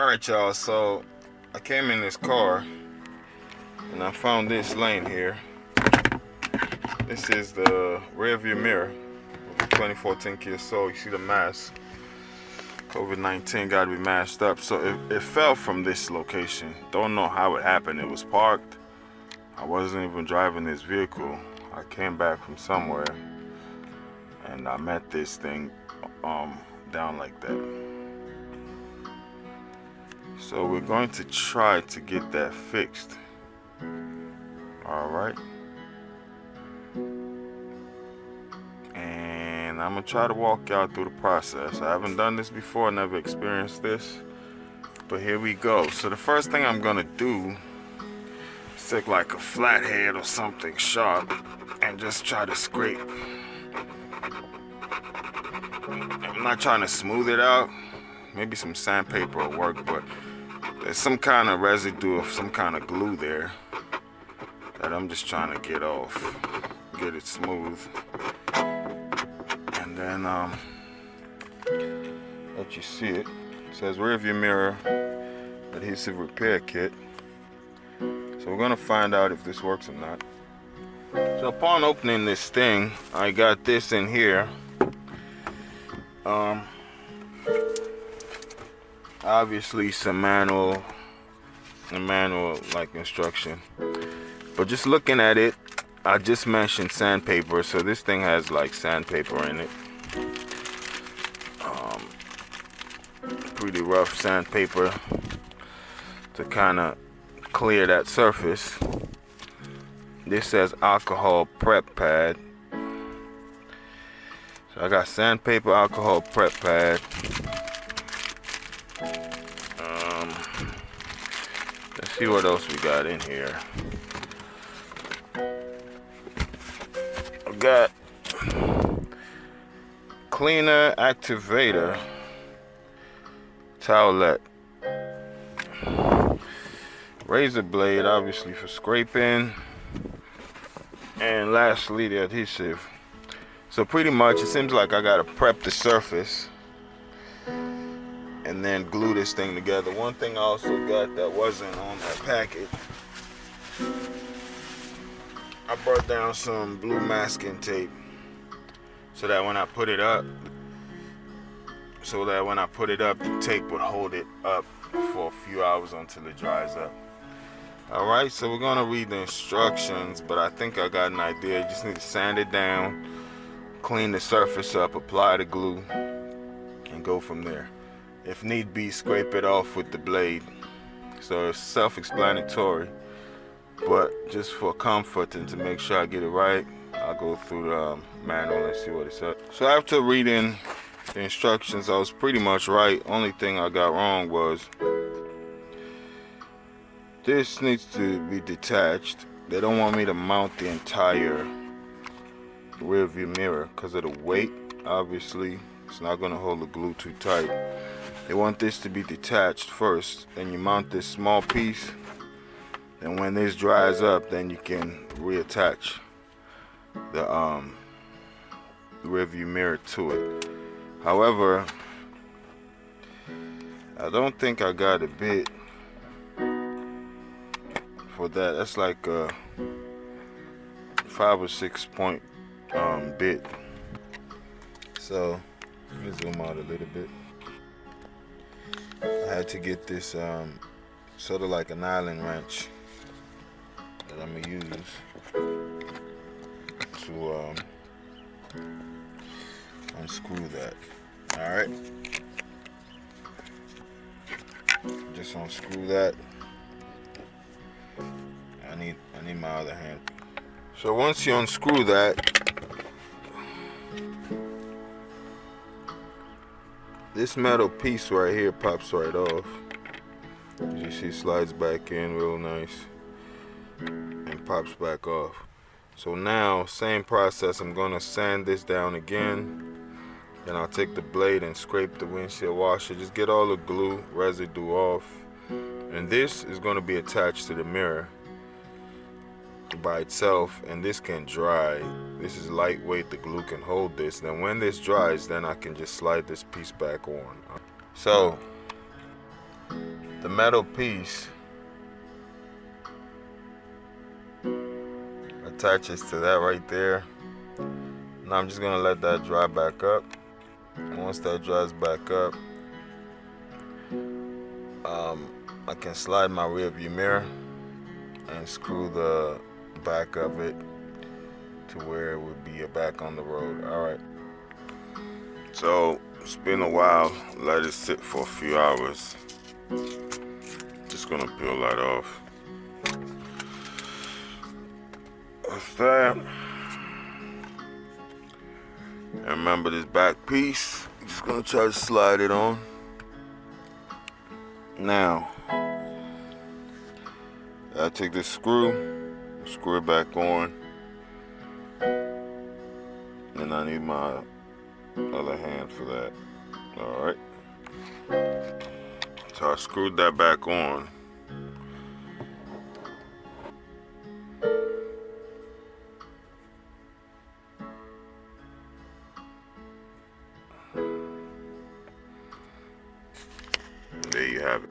Alright y'all, so I came in this car and I found this lane here. This is the rear view mirror of the 2014 Kia Soul. You see the mask. COVID-19 got to be masked up. So it fell from this location. Don't know how it happened. It was parked. I wasn't even driving this vehicle. I came back from somewhere and I met this thing down like that. So we're going to try to get that fixed. Alright. And I'm going to try to walk y'all through the process. I haven't done this before, never experienced this. But here we go. So the first thing I'm going to do is take like a flathead or something sharp and just try to scrape. I'm not trying to smooth it out. Maybe some sandpaper will work, but there's some kind of residue of some kind of glue there that I'm just trying to get off, get it smooth. And then let you see it. It says rear view mirror adhesive repair kit. So we're gonna find out if this works or not. So upon opening this thing, I got this in here. Obviously some manual like instruction, but just looking at it, I just mentioned sandpaper, so this thing has like sandpaper in it. Pretty rough sandpaper to kind of clear that surface. This says alcohol prep pad. So I got sandpaper, alcohol prep pad. Let's see what else we got in here. I got cleaner activator towelette, razor blade obviously for scraping, and lastly the adhesive. So pretty much it seems like I gotta prep the surface and then glue this thing together. One thing I also got that wasn't on that packet, I brought down some blue masking tape so that when I put it up, the tape would hold it up for a few hours until it dries up. Alright, so we're gonna read the instructions, but I think I got an idea. You just need to sand it down, clean the surface up, apply the glue, and go from there. If need be, scrape it off with the blade. So it's self-explanatory, but just for comfort and to make sure I get it right, I'll go through the manual and see what it says. So after reading the instructions, I was pretty much right. Only thing I got wrong was this needs to be detached. They don't want me to mount the entire rear view mirror because of the weight. Obviously, it's not going to hold the glue too tight. They want this to be detached first, then you mount this small piece, and when this dries up, then you can reattach the rear view mirror to it. However, I don't think I got a bit for that. That's like a 5 or 6 point bit. So let me zoom out a little bit. I had to get this sort of like an Allen wrench that I'm gonna use to unscrew that. Alright, just unscrew that. I need my other hand. So once you unscrew that, this metal piece right here pops right off. As you see, slides back in real nice and pops back off. So now, same process, I'm gonna sand this down again. Then I'll take the blade and scrape the windshield washer. Just get all the glue residue off. And this is gonna be attached to the mirror by itself, and this can dry. This is lightweight, the glue can hold this. Then when this dries, then I can just slide this piece back on. So the metal piece attaches to that right there. Now I'm just gonna let that dry back up. Once that dries back up, I can slide my rear view mirror and screw the back of it to where it would be back on the road. Alright, so it's been a while. Let it sit for a few hours. Just gonna peel that off. With that, and remember this back piece, I'm just gonna try to slide it on. Now I take this screw it back on, and I need my other hand for that. Alright, so I screwed that back on. There you have it.